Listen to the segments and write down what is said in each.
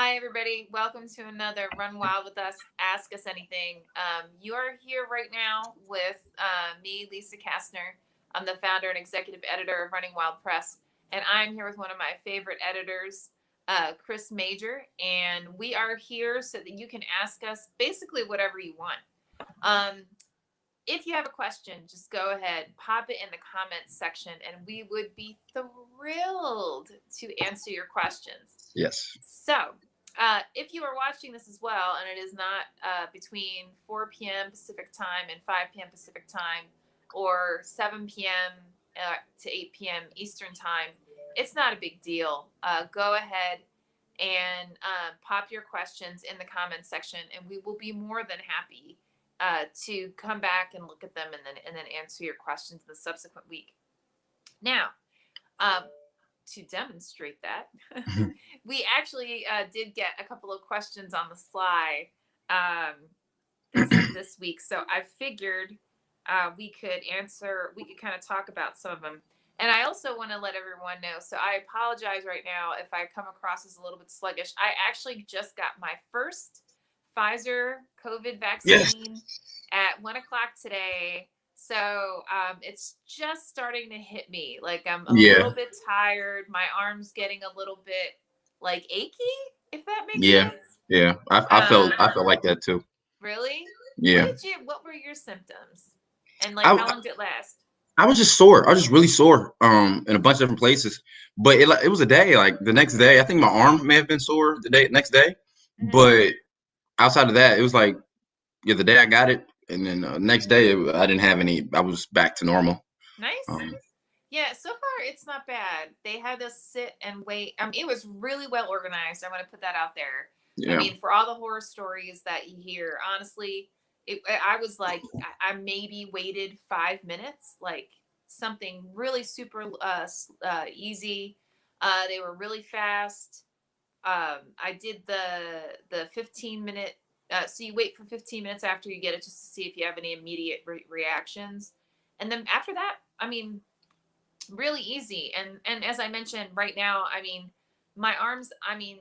Hi, everybody. Welcome to another Run Wild with Us, Ask Us Anything. You are here right now with me, Lisa Kastner. I'm the founder and executive editor of Running Wild Press, and I'm here with one of my favorite editors, Chris Major, and we are here so that you can ask us basically whatever you want. If you have a question, just go ahead, pop it in the comments section, and we would be thrilled to answer your questions. Yes. So, if you are watching this as well, and it is not between 4 p.m. Pacific time and 5 p.m. Pacific time, or 7 p.m. To 8 p.m. Eastern time, it's not a big deal. Go ahead and pop your questions in the comments section, and we will be more than happy to come back and look at them and then answer your questions in the subsequent week. Now, to demonstrate that, we actually did get a couple of questions on the sly this week. So I figured we could kind of talk about some of them. And I also want to let everyone know, so I apologize right now if I come across as a little bit sluggish. I actually just got my first Pfizer COVID Yes. vaccine at 1 o'clock today. So it's just starting to hit me. Like I'm a Yeah. little bit tired. My arm's getting a little bit like achy, if that makes Yeah. sense. Yeah. I felt like that too. Really? Yeah. What were your symptoms? And like how I long did it last? I was just sore. I was just really sore. In a bunch of different places. But it was a day. Like the next day, I think my arm may have been sore the next day. Mm-hmm. But outside of that, it was like the day I got it, and then next day I didn't have any. I was back to normal. Nice. Um, Yeah, so far it's not bad. They had us sit and wait. It was really well organized. I want to put that out there. I yeah. mean, for all the horror stories that you hear, honestly, I was like, I maybe waited 5 minutes, like something really super easy. They were really fast. I did the 15-minute. So you wait for 15 minutes after you get it just to see if you have any immediate reactions, and then after that, I mean, really easy. And as I mentioned, right now, I mean, my arms, I mean,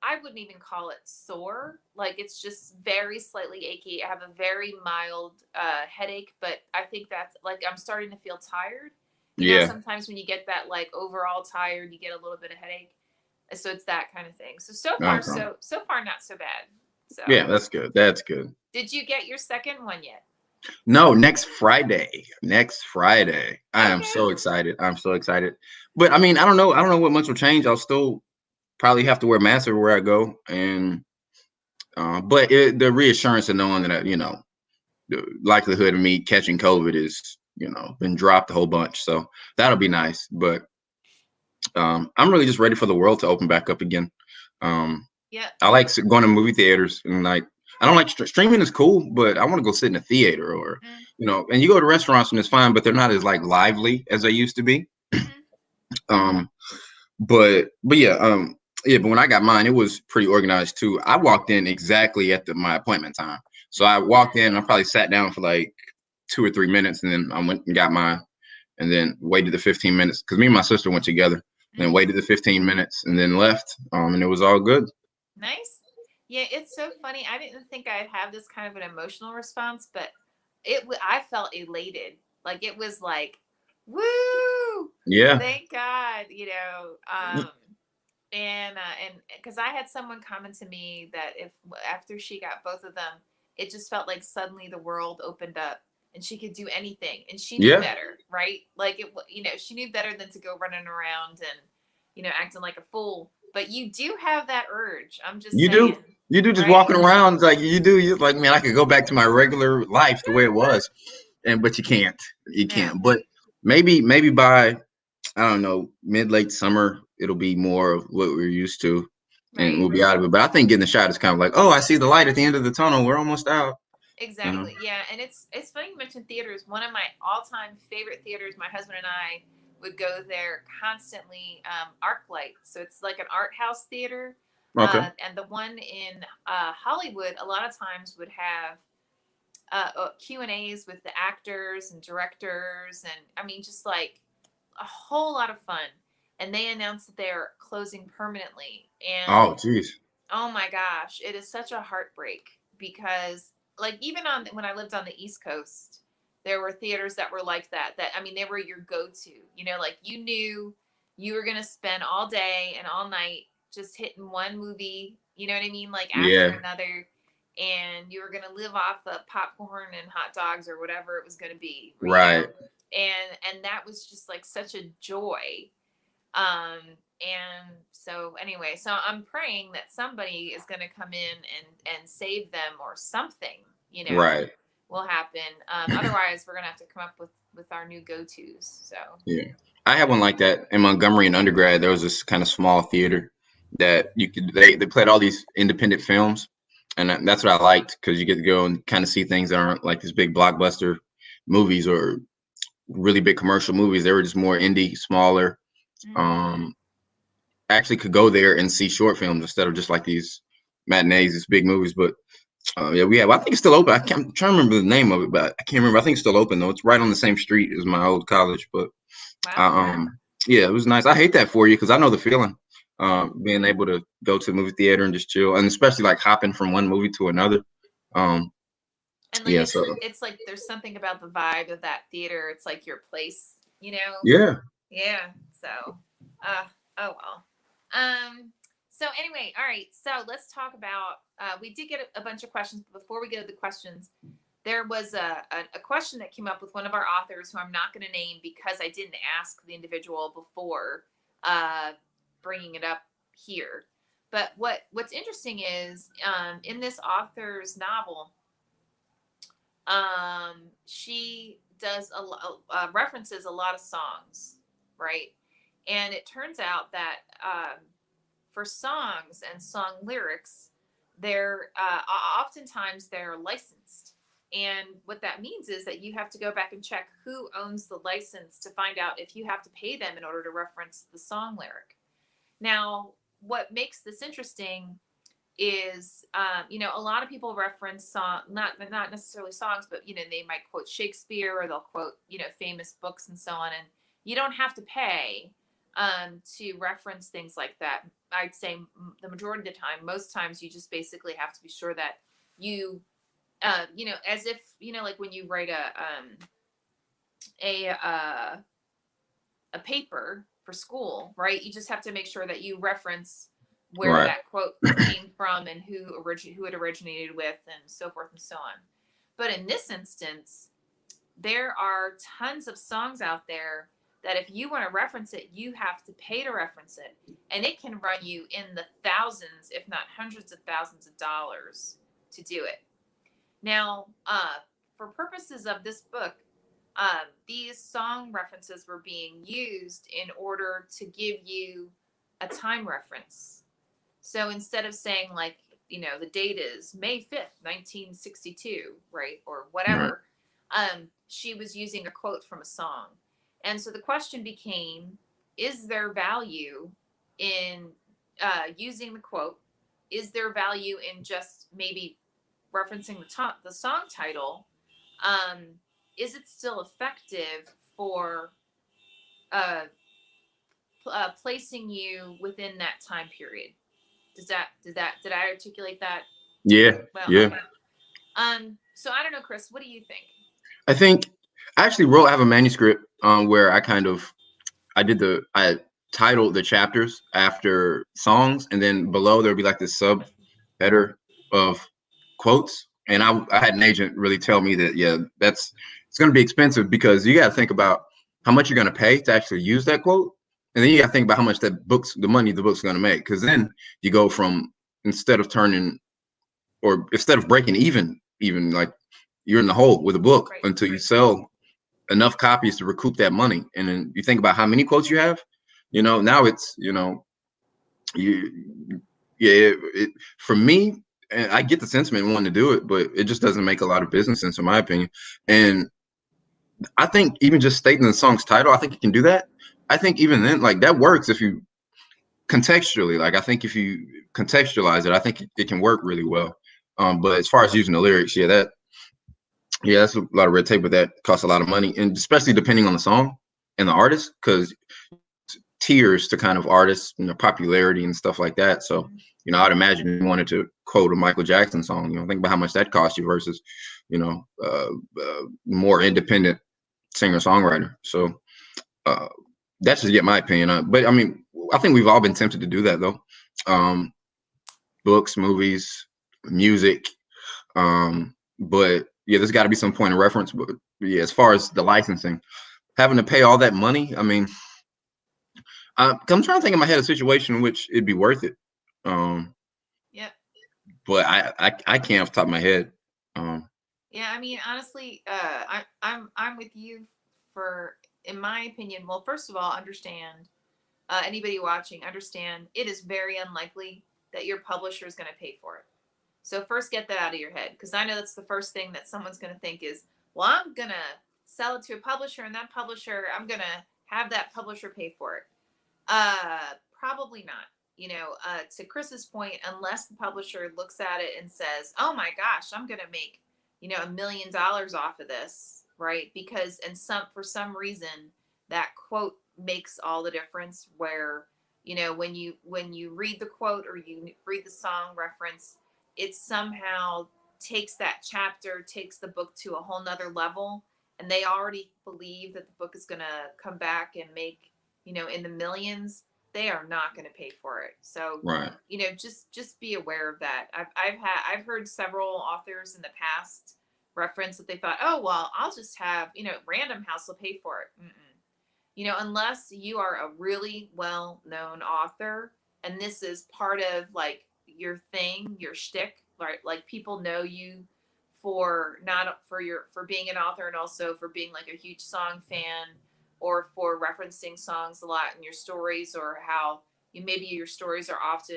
I wouldn't even call it sore. Like it's just very slightly achy. I have a very mild headache, but I think that's like I'm starting to feel tired. Yeah. Sometimes when you get that like overall tired, you get a little bit of headache. So it's that kind of thing. So far, Okay. so far not so bad. So Yeah. That's good. That's good. did you get your second one yet? No, next Friday. Next Friday. I am Okay. so excited. I'm so excited. But I mean, I don't know. I don't know what much will change. I'll still probably have to wear a mask everywhere I go, and but the reassurance of knowing that the likelihood of me catching COVID is been dropped a whole bunch, so that'll be nice. But I'm really just ready for the world to open back up again. Yeah. I like going to movie theaters, and like I don't like streaming is cool, but I want to go sit in a theater or Mm, and you go to restaurants and it's fine, but they're not as like lively as they used to be. mm-hmm. Um, but yeah, yeah, but when I got mine, it was pretty organized too. I walked in exactly at my appointment time. So I walked in, I probably sat down for like 2 or 3 minutes, and then I went and got mine, and then waited the 15 minutes because me and my sister went together. Then Mm. waited the 15 minutes, and then left. And it was all good. Nice. Yeah, it's so funny. I didn't think I'd have this kind of an emotional response, but I felt elated. Like it was like, woo! Yeah, Thank God, and because I had someone comment to me that if after she got both of them, it just felt like suddenly the world opened up and she could do anything, and she knew yeah, better, right? Like she knew better than to go running around and acting like a fool. But you do have that urge. I'm just you saying, do. You do just right? walking around like you do. You like, man, I could go back to my regular life the way it was, and but you can't. You No. can't. But maybe by I don't know, mid late summer, it'll be more of what we're used to, and Right. we'll be out of it. But I think getting the shot is kind of like, oh, I see the light at the end of the tunnel. We're almost out. You know? Exactly. Yeah, and it's funny you mentioned theaters. One of my all-time favorite theaters, my husband and I would go there constantly. ArcLight, so it's like an art house theater. Okay. And the one in Hollywood, a lot of times would have Q&As with the actors and directors, and I mean, just like a whole lot of fun. And they announced that they're closing permanently, and Oh, geez. Oh my gosh, it is such a heartbreak because like even on when I lived on the East Coast, there were theaters that were like that. That I mean, they were your go-to. You know, like you knew you were gonna spend all day and all night just hitting one movie. You know what I mean? Like after Yeah, another, and you were gonna live off of popcorn and hot dogs or whatever it was gonna be. You know, right, and that was just like such a joy. um and so anyway, so I'm praying that somebody is going to come in and save them, or something, you know, right. will happen. Otherwise we're going to have to come up with our new go-to's. So Yeah, I had one like that in Montgomery in undergrad. There was this kind of small theater that you could they played all these independent films, and that's what I liked because you get to go and kind of see things that aren't like these big blockbuster movies or really big commercial movies. They were just more indie, smaller. mm, Um, actually could go there and see short films instead of just like these matinees, these big movies. But yeah, we have. I think it's still open. I'm trying to remember the name of it, but I can't remember. I think it's still open though. It's right on the same street as my old college. But wow. uh, yeah, it was nice. I hate that for you because I know the feeling. Mm. Being able to go to the movie theater and just chill, and especially like hopping from one movie to another. Um, And like yeah, so it's like there's something about the vibe of that theater. It's like your place, you know. yeah, Yeah. So, uh, oh well. Um. So anyway, all right. So let's talk about. We did get a bunch of questions, but before we go to the questions, there was a question that came up with one of our authors, who I'm not going to name because I didn't ask the individual before uh, bringing it up here. But what's interesting is in this author's novel, she does references a lot of songs, right? And it turns out that for songs and song lyrics, they're oftentimes they're licensed. And what that means is that you have to go back and check who owns the license to find out if you have to pay them in order to reference the song lyric. Now, what makes this interesting is you know, a lot of people reference song, not necessarily songs, but you know, they might quote Shakespeare, or they'll quote, you know, famous books and so on, and you don't have to pay to reference things like that. I'd say the majority of the time, most times, you just basically have to be sure that you you know, as if, you know, like when you write a uh a paper for school, right? You just have to make sure that you reference where right, that quote came from and who it originated with, and so forth and so on. But in this instance, there are tons of songs out there that if you want to reference it, you have to pay to reference it, and it can run you in the thousands, if not hundreds of thousands of dollars to do it. Now, for purposes of this book, these song references were being used in order to give you a time reference. So instead of saying, like, you know, the date is May 5th, 1962, right, or right. whatever, she was using a quote from a song. And so the question became, is there value in using the quote? Is there value in just maybe referencing the song title? um, is it still effective for uh, placing you within that time period? Did I articulate that Yeah, well? yeah. Okay. So I don't know, Chris. What do you think? I think I actually wrote. I have a manuscript where I kind of I titled the chapters after songs, and then below there'll be like this sub header of quotes. And I had an agent really tell me that yeah, it's going to be expensive because you got to think about how much you're going to pay to actually use that quote, and then you got to think about how much the money the book's going to make. Because then you go from instead of turning or instead of breaking even like you're in the hole with a book Right. until you sell enough copies to recoup that money. And then you think about how many quotes you have, now it's, you, yeah, for me, and I get the sentiment wanting to do it, but it just doesn't make a lot of business sense in my opinion. And I think even just stating the song's title, I think you can do that. I think even then, like that works if you contextually, like I think if you contextualize it, I think it can work really well. But as far as using the lyrics, yeah, that's a lot of red tape, but that costs a lot of money, and especially depending on the song and the artist, because tiers to kind of artists, popularity and stuff like that. So, Mhm. I'd imagine you wanted to quote a Michael Jackson song, think about how much that cost you versus, more independent singer songwriter. So uh, that's just get my opinion on. But I mean, I think we've all been tempted to do that though. Um, Books, movies, music. But yeah, there's got to be some point of reference. But yeah, as far as the licensing, having to pay all that money, I mean, I'm trying to think in my head a situation in which it'd be worth it. Um, Yep. but I can't off the top of my head. Um, Yeah, I mean, honestly, I'm with you for, in my opinion. Well, first of all, understand, anybody watching, understand it is very unlikely that your publisher is going to pay for it. So first, get that out of your head, because I know that's the first thing that someone's going to think is, well, I'm going to sell it to a publisher, and that publisher, I'm going to have that publisher pay for it. Probably not. To Chris's point, unless the publisher looks at it and says, "Oh my gosh, I'm going to make, $1 million off of this," right? Because and some for some reason that quote makes all the difference. Where when you read the quote or you read the song reference, it somehow takes that chapter, takes the book to a whole nother level, and they already believe that the book is going to come back and make in the millions. They are not going to pay for it. So, right, just be aware of that. I've heard several authors in the past reference that they thought, oh well, I'll just have Random House will pay for it. Mm-mm. Unless you are a really well known author and this is part of like your thing, your shtick, right? Like people know you for not for your for being an author and also for being like a huge song fan or for referencing songs a lot in your stories, or how maybe your stories are often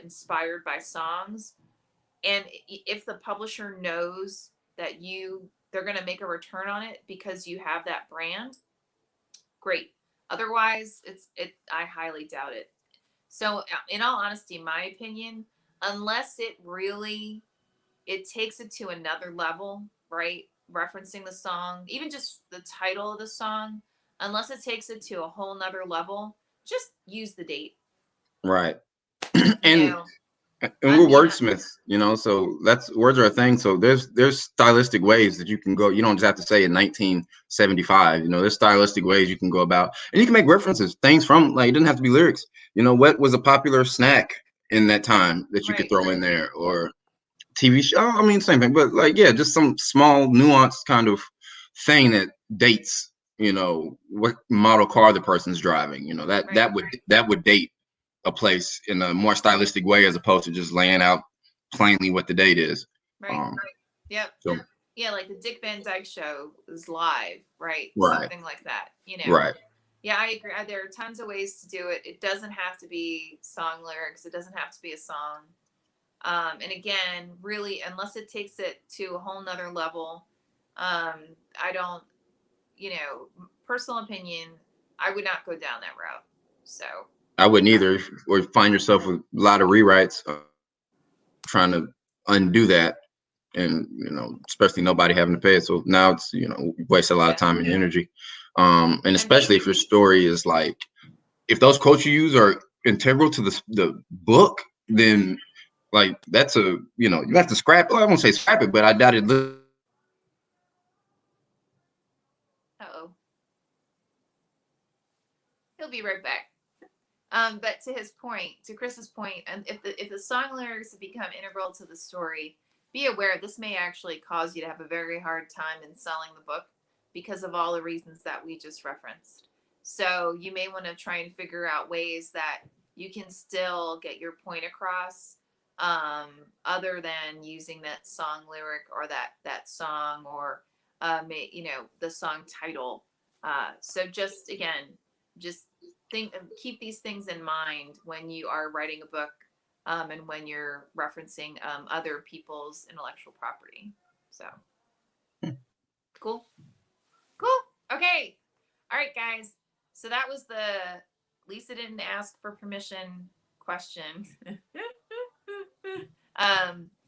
inspired by songs. And if the publisher knows that they're going to make a return on it because you have that brand, great. Otherwise, I highly doubt it. So, in all honesty, my opinion, unless it takes it to another level, right? Referencing the song, even just the title of the song, unless it takes it to a whole nother level, just use the date. right. You and know, and I we're mean, wordsmiths, so that's words are a thing. So there's stylistic ways that you can go. You don't just have to say in 1975. There's stylistic ways you can go about, and you can make references, things from like it doesn't have to be lyrics. What was a popular snack in that time that you could right, throw in there, or TV show. I mean, same thing, but like yeah, just some small nuanced kind of thing that dates. What model car the person's driving. That right, that would date a place in a more stylistic way as opposed to just laying out plainly what the date is. right. Um, Yep. so Yeah, like the Dick Van Dyke Show is live, right? right, Something like that. right, Yeah, I agree. There are tons of ways to do it. It doesn't have to be song lyrics. It doesn't have to be a song. And again, really, unless it takes it to a whole nother level, I don't, personal opinion, I would not go down that route. So, I wouldn't either. Or find yourself with a lot of rewrites, trying to undo that, and especially nobody having to pay it. So now it's waste a lot of yeah. time and energy. And And especially maybe, if your story is like, if those quotes you use are integral to the book, then like that's you have to scrap. Well, I won't say scrap it, but I doubt it. oh, he'll be right back. But to his point, to Chris's point, and if the song lyrics have become integral to the story, be aware this may actually cause you to have a very hard time in selling the book because of all the reasons that we just referenced. So you may want to try and figure out ways that you can still get your point across, um, other than using that song lyric or that song, or the song title. So just again, just keep these things in mind when you are writing a book, and when you're referencing other people's intellectual property. So cool, cool. Okay, all right, guys. So that was the Lisa didn't ask for permission question.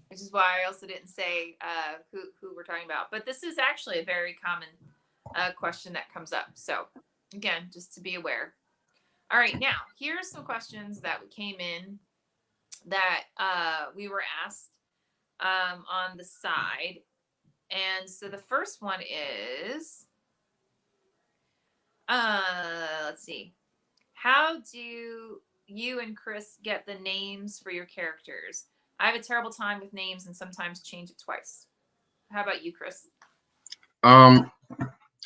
Which is why I also didn't say who we're talking about. But this is actually a very common question that comes up. So again, just to be aware. All right, now here's some questions that came in that we were asked on the side. And so the first one is, let's see. How do you and Chris get the names for your characters? I have a terrible time with names and sometimes change it twice. How about you, Chris? Um,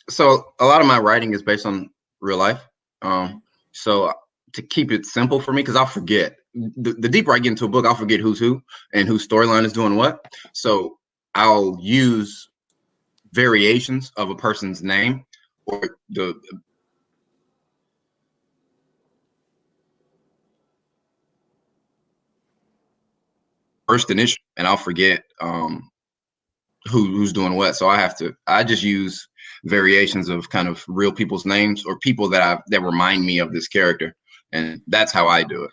so a lot of my writing is based on real life. Mm-hmm. So to keep it simple for me, because I'll forget. The deeper I get into a book, I'll forget who's who and whose storyline is doing what. So I'll use variations of a person's name or the first initial, and I'll forget who's doing what. So I just use variations of kind of real people's names or people that remind me of this character, and that's how I do it.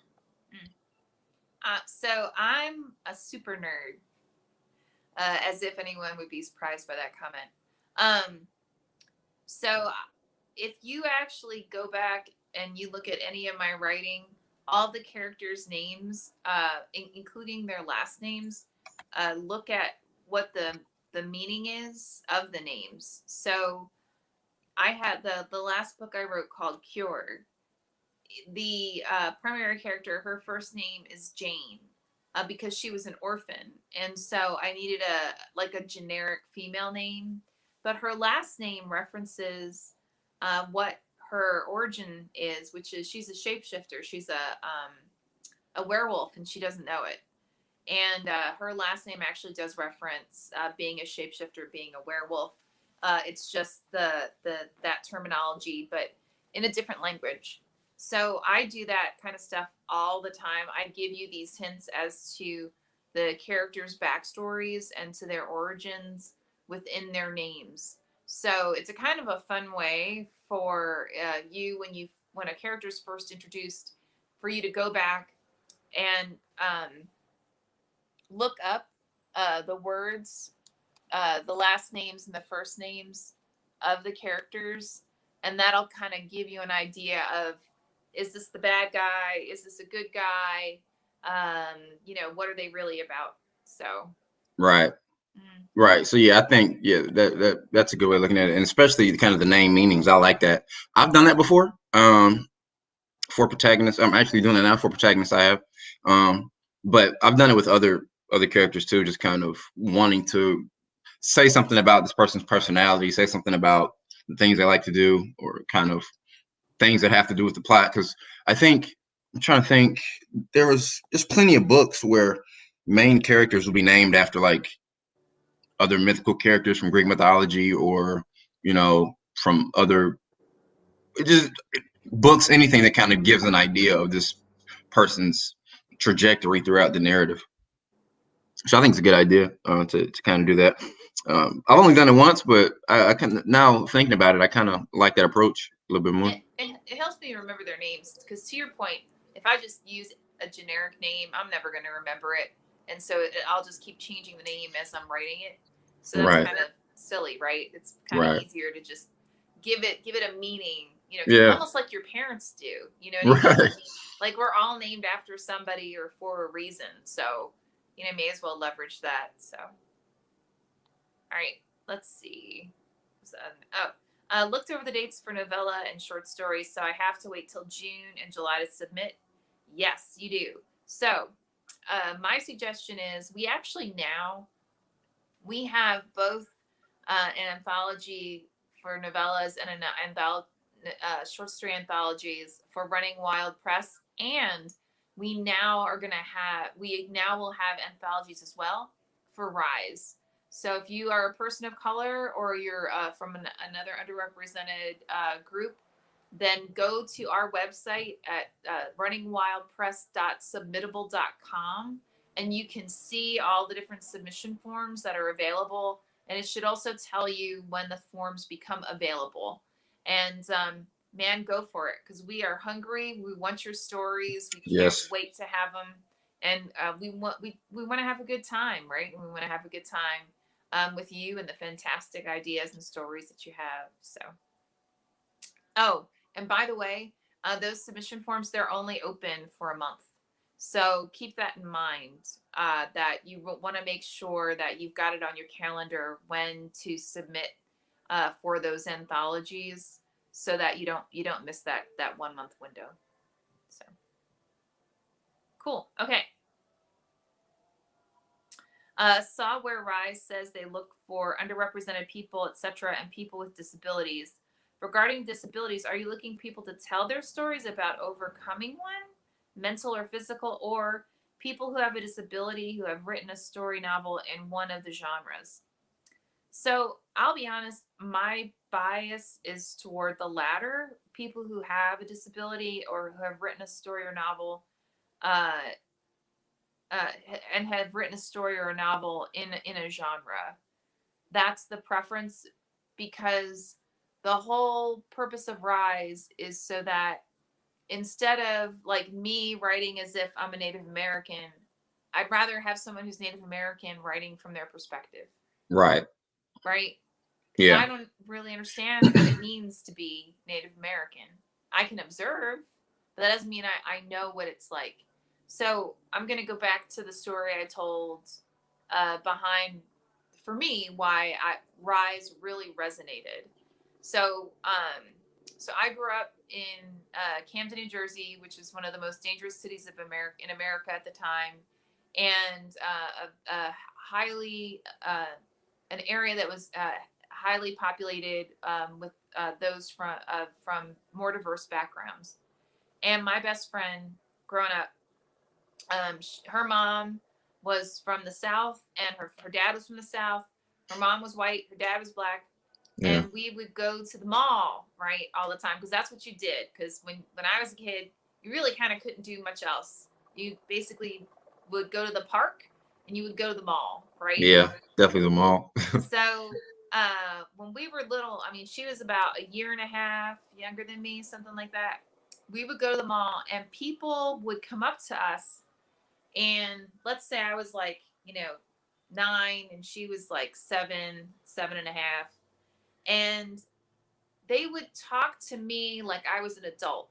Mm. So I'm a super nerd, as if anyone would be surprised by that comment. So if you actually go back and you look at any of my writing, all the characters' names, including their last names, look at what the meaning is of the names. So I had the last book I wrote called Cure. The primary character, her first name is Jane. Because she was an orphan, and so I needed a generic female name, but her last name references what her origin is, which is she's a shapeshifter. She's a werewolf, and she doesn't know it. And her last name actually does reference being a shapeshifter, being a werewolf. It's just the that terminology, but in a different language. So I do that kind of stuff all the time. I give you these hints as to the characters' backstories and to their origins within their names. So it's a kind of a fun way for you when a character is first introduced, for you to go back and look up the words, the last names and the first names of the characters, and that'll kind of give you an idea of, is this the bad guy? Is this a good guy? What are they really about? So, Right. mm, Right. So yeah, I think that's a good way of looking at it, and especially kind of the name meanings. I like that. I've done that before. For protagonists, I'm actually doing it now for protagonists. I have, but I've done it with other characters too. Just kind of wanting to say something about this person's personality, say something about the things they like to do, or kind of things that have to do with the plot. Because I think I'm trying to think. There's plenty of books where main characters will be named after like other mythical characters from Greek mythology or from other just books, anything that kind of gives an idea of this person's trajectory throughout the narrative. So I think it's a good idea to kind of do that. I've only done it once, but I can now thinking about it, I kind of like that approach a little bit more. it helps me remember their names, because to your point, if I just use a generic name, I'm never going to remember it, and so I'll just keep changing the name as I'm writing it. So that's Right, kind of silly, right? It's kind of right, easier to just give it a meaning, yeah, almost like your parents do. You know what I mean? right. Like we're all named after somebody or for a reason. So, may as well leverage that. So, all right, let's see. Looked over the dates for novella and short stories, so I have to wait till June and July to submit. Yes, you do. So, my suggestion is we have both an anthology for novellas and short story anthologies for Running Wild Press, and we now will have anthologies as well for Rise. So if you are a person of color or you're from another underrepresented group, then go to our website at runningwildpress.submittable.com, and you can see all the different submission forms that are available. And it should also tell you when the forms become available. And man, go for it, because we are hungry. We want your stories. We can't Yes, wait to have them. And we want to have a good time, right? And we want to have a good time with you and the fantastic ideas and stories that you have. So, oh, and by the way, Those submission forms, they're only open for a month. So keep that in mind, that you want to make sure that you've got it on your calendar when to submit for those anthologies, so that you don't miss that 1 month window. So cool. Okay. Saw where Rise says they look for underrepresented people, etc., and people with disabilities. Regarding disabilities, are you looking for people to tell their stories about overcoming one, mental or physical, or people who have a disability who have written a story novel in one of the genres? So I'll be honest, my bias is toward the latter, people who have a disability or who have written a story or novel, uh, uh, and have written a story or a novel in a genre. That's the preference, because the whole purpose of Rise is so that instead of like me writing as if I'm a Native American, I'd rather have someone who's Native American writing from their perspective, Right. right? Because Yeah. I don't really understand what it means to be Native American. I can observe, but that doesn't mean I know what it's like. So I'm going to go back to the story I told, behind, for me, why Rise really resonated. So, so I grew up in Camden, New Jersey, which is one of the most dangerous cities of America in America at the time, and a highly an area that was highly populated, with those from more diverse backgrounds. And my best friend growing up, her mom was from the South, and her dad was from the South. Her mom was white, her dad was black, Yeah. and we would go to the mall, right, all the time, because that's what you did. Because when I was a kid, you really kind of couldn't do much else. You basically would go to the park and you would go to the mall, right? Yeah. Definitely the mall. So when we were little, I mean, she was about a year and a half younger than me, something like that. We would go to the mall, and people would come up to us, and let's say I was like, 9, and she was like 7, 7.5, and they would talk to me like I was an adult,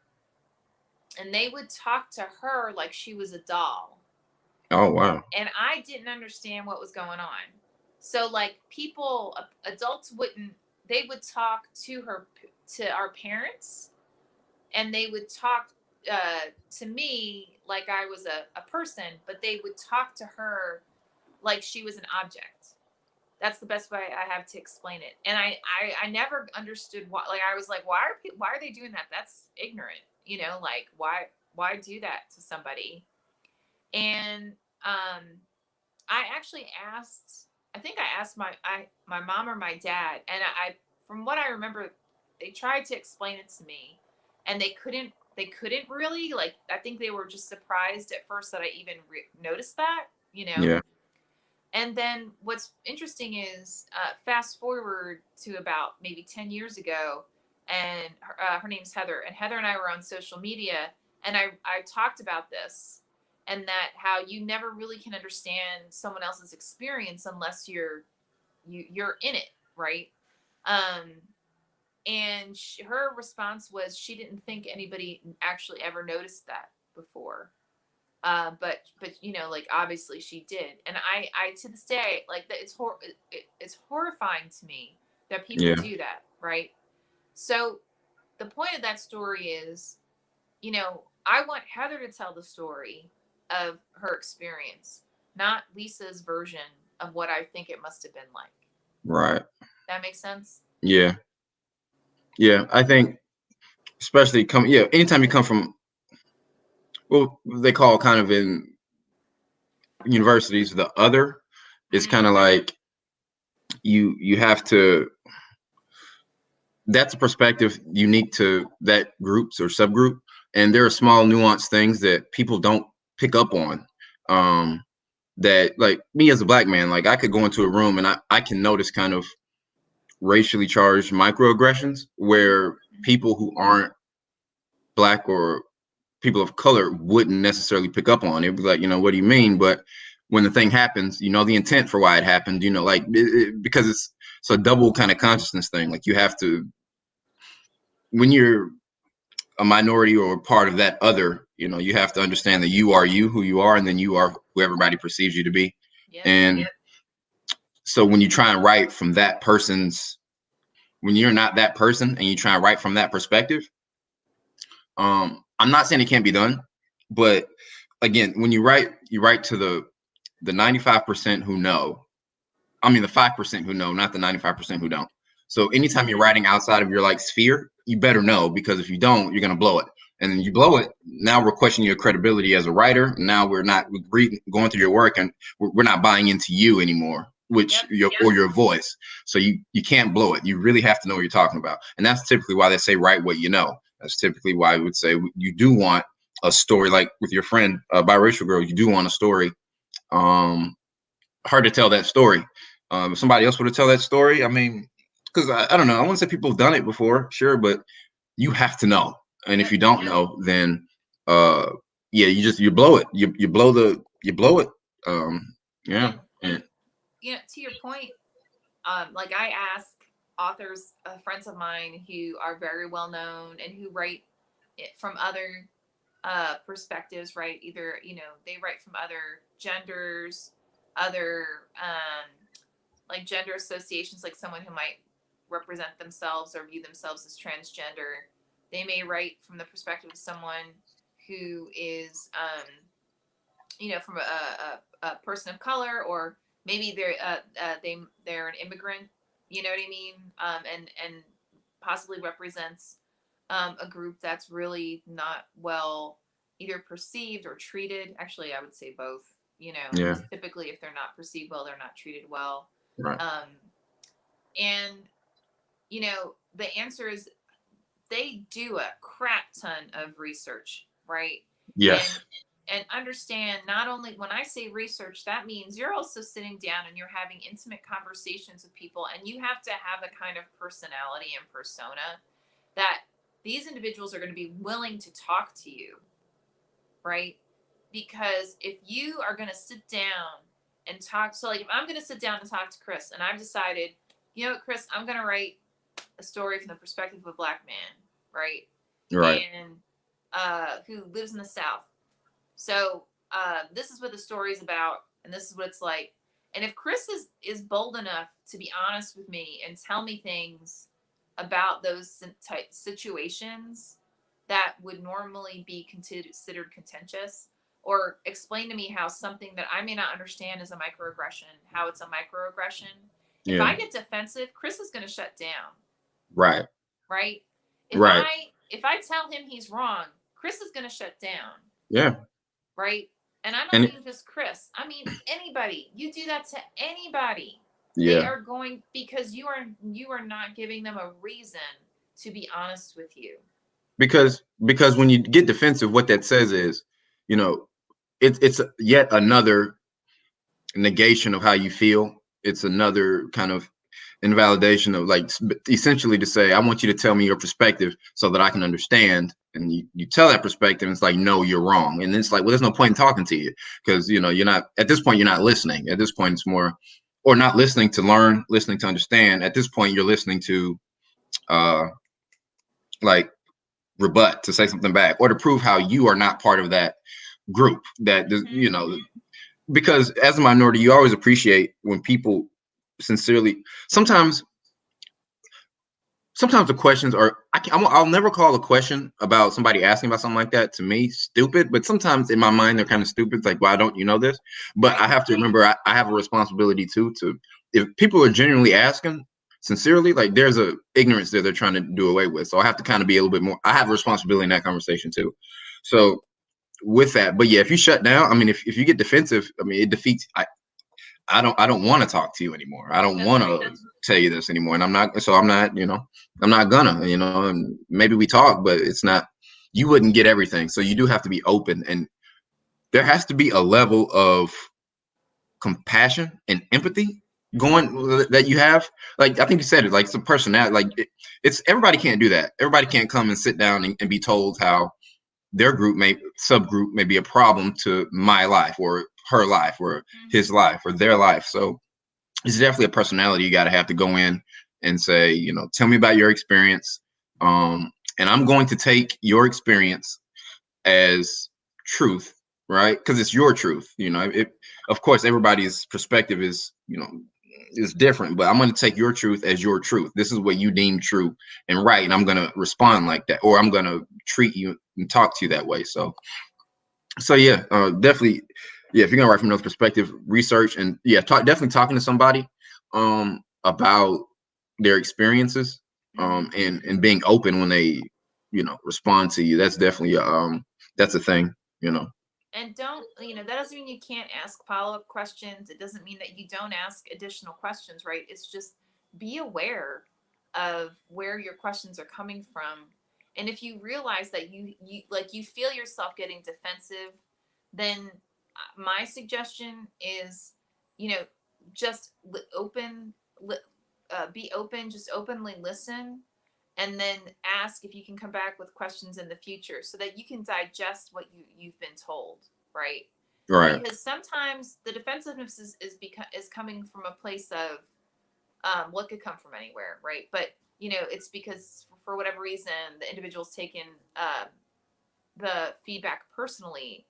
and they would talk to her like she was a doll. Oh wow. And I didn't understand what was going on. So like people, adults wouldn't, they would talk to her, to our parents, and they would talk to me like I was a person, but they would talk to her like she was an object. That's the best way I have to explain it. And I never understood why. Like I was like, why are they doing that? That's ignorant. Like why do that to somebody? And I actually asked. I think I asked my mom or my dad, and from what I remember, they tried to explain it to me, and they couldn't. They couldn't really, like. I think they were just surprised at first that I even noticed that. Yeah. And then what's interesting is, fast forward to about maybe 10 years ago, and her name's Heather, and Heather and I were on social media, and I talked about this, and that how you never really can understand someone else's experience unless you're in it, right? Um, and her response was she didn't think anybody actually ever noticed that before. But like obviously she did, and I to this day, like that, it's horrifying to me that people Yeah. do that, right? So the point of that story is, I want Heather to tell the story of her experience, not Lisa's version of what I think it must have been like. Right. That makes sense. Yeah. Yeah. I think especially come yeah, anytime you come from well they call kind of in universities the other, it's kind of Mm-hmm. like you have to that's a perspective unique to that groups or subgroup, and there are small nuanced things that people don't pick up on, that like me as a black man, like I could go into a room and I can notice kind of racially charged microaggressions where Mm-hmm. people who aren't black or people of color wouldn't necessarily pick up on. It'd be like, what do you mean? But when the thing happens, you know the intent for why it happened, like because it's a double kind of consciousness thing. Like you have to when you're a minority or part of that other, you have to understand that you are you, who you are, and then you are who everybody perceives you to be. Yep. And so when you try and write from that person's, when you're not that person and you try and write from that perspective, I'm not saying it can't be done, but again, when you write to the 95% who know. I mean, the 5% who know, not the 95% who don't. So anytime you're writing outside of your like sphere, you better know, because if you don't, you're gonna blow it. And then you blow it. Now we're questioning your credibility as a writer. Now we're not going through your work, and we're not buying into you anymore, which Yep. or your voice. So you can't blow it. You really have to know what you're talking about, and that's typically why they say write what you know. That's typically why I would say you do want a story, like with your friend, biracial girl. You do want a story. Hard to tell that story. If somebody else were to tell that story, I mean, because I don't know, I wouldn't say people have done it before, sure, but you have to know. And if Yep. you don't know, then uh yeah, you blow it. You blow it. Yeah. And And to your point, like I ask authors, friends of mine who are very well known and who write it from other perspectives, right? Either they write from other genders, other like gender associations, like someone who might represent themselves or view themselves as transgender. They may write from the perspective of someone who is from a person of color, or maybe they're an immigrant. You know what I mean? And possibly represents a group that's really not well either perceived or treated. Actually, I would say both. yeah, Because typically, if they're not perceived well, they're not treated well. right. Um, and the answer is they do a crap ton of research, right? And Yes. and understand, not only when I say research, that means you're also sitting down and you're having intimate conversations with people, and you have to have the kind of personality and persona that these individuals are going to be willing to talk to you, right? Because if you are going to sit down and talk, so like if I'm going to sit down and talk to Chris, and I've decided, Chris, I'm going to write a story from the perspective of a black man, right? Right. And who lives in the South. So this is what the story's about, and this is what it's like. And if Chris is bold enough to be honest with me and tell me things about those type situations that would normally be considered contentious, or explain to me how something that I may not understand is a microaggression, how it's a microaggression. If Yeah. I get defensive, Chris is going to shut down, Right. right? If Right. I if I tell him he's wrong, Chris is going to shut down, Yeah. right? And I don't And mean just Chris. I mean anybody. You do that to anybody, they yeah, are going, because you are not giving them a reason to be honest with you. because when you get defensive, what that says is, you know, it's yet another negation of how you feel. It's another kind of invalidation of, like, essentially to say, I want you to tell me your perspective so that I can understand. And you tell that perspective, and it's like, no, you're wrong. And it's like, well, there's no point in talking to you, because you're not, at this point, you're not listening. At this point, it's more, or not listening to learn, listening to understand. At this point, you're listening to uh like rebut, to say something back, or to prove how you are not part of that group. That Mm-hmm. because as a minority, you always appreciate when people sincerely. Sometimes the questions are, I'll never call a question about somebody asking about something like that to me stupid, but sometimes in my mind they're kind of stupid. It's like, why don't you know this? But I Right. have to remember, I have a responsibility too, to, if people are genuinely asking sincerely, like, there's a ignorance there they're trying to do away with. So I have to kind of be a little bit more, I have a responsibility in that conversation too. So with that, but yeah, if you shut down, I mean, if you get defensive, I mean, it defeats, I don't want to talk to you anymore. I don't That's want right. to tell you this anymore. And I'm not gonna, and maybe we talk, but it's not, you wouldn't get everything. So you do have to be open, and there has to be a level of compassion and empathy going, that you have. Like, I think you said it, like, some personality, like, it's, everybody can't do that. Everybody can't come and sit down and be told how their subgroup may be a problem to my life, or her life, or his Mm-hmm. life, or their life. So it's definitely a personality you got to have to go in and say, tell me about your experience. and I'm going to take your experience as truth, right? Because it's your truth. Of course, everybody's perspective is different, but I'm going to take your truth as your truth. This is what you deem true and right, and I'm going to respond like that, or I'm going to treat you and talk to you that way. So yeah, definitely, yeah. If you're gonna write from those perspective, research and yeah, definitely talking to somebody about their experiences, Hmm. and being open when they respond to you. That's definitely that's a thing. And don't, that doesn't mean you can't ask follow up questions. It doesn't mean that you don't ask additional questions, right? It's just be aware of where your questions are coming from. And if you realize that you feel yourself getting defensive, then my suggestion is, you know, just open, be open, just openly listen, and then ask if you can come back with questions in the future so that you can digest what you've been told, right? Right, Because sometimes the defensiveness is coming from a place of what could come from anywhere, right? But it's because for whatever reason the individual's taken the feedback personally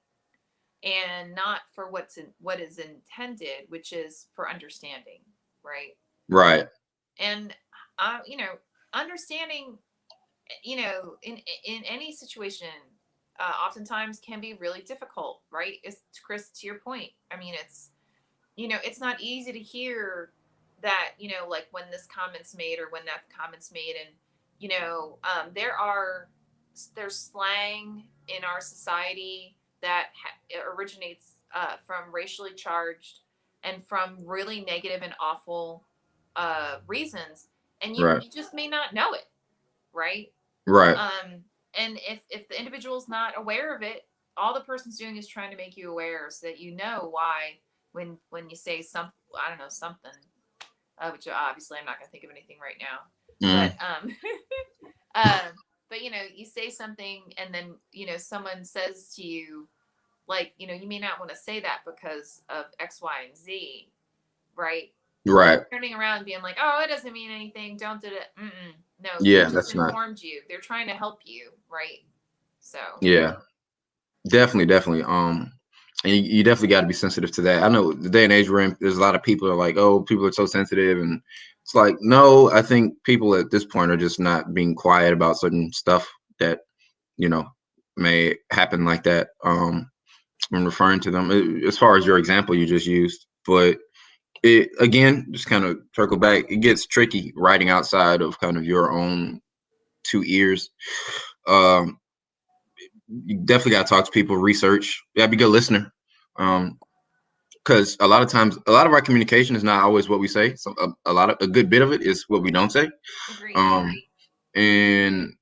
and not for what is intended, which is for understanding, right? right, And you know, understanding, in any situation, oftentimes can be really difficult, right? It's Chris, to your point. I mean, it's not easy to hear that, like when this comment's made or when that comment's made, and there's slang in our society that originates from racially charged and from really negative and awful reasons, and you right, you just may not know it, right? right, Um, and if the individual's not aware of it, all the person's doing is trying to make you aware so that you know why when you say some, I don't know, something, which obviously I'm not going to think of anything right now, but mm, uh, but you say something and then someone says to you, like, you may not want to say that because of X, Y, and Z, right? But right. turning around and being like, "Oh, it doesn't mean anything. Don't do it." Mm-mm. No, they Yeah, just that's not. informed you. They're trying to help you, right? So, Yeah, definitely, definitely. And you definitely got to be sensitive to that. I know the day and age we're in, there's a lot of people are like, oh, people are so sensitive, and it's like, no, I think people at this point are just not being quiet about certain stuff that you know may happen like that. When referring to them, as far as your example you just used, but it again, just kind of circle back. It gets tricky writing outside of kind of your own two ears. Um, you definitely got to talk to people, research. You got to be a good listener. mm, Because a lot of times, a lot of our communication is not always what we say. So a good bit of it is what we don't say. agreed. And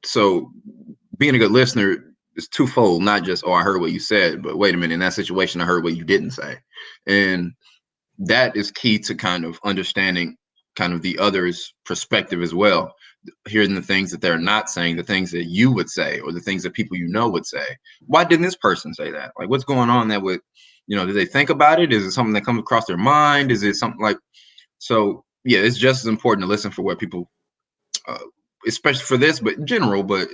so being a good listener is twofold, not just, oh, I heard what you said, but wait a minute, in that situation, I heard what you didn't say. And that is key to kind of understanding kind of the other's perspective as well, hearing the things that they're not saying, the things that you would say, or the things that people would say. Why didn't this person say that? Like, what's going on that would, did they think about it? Is it something that comes across their mind? Is it something like, so yeah, it's just as important to listen for what people, uh, especially for this, but in general, but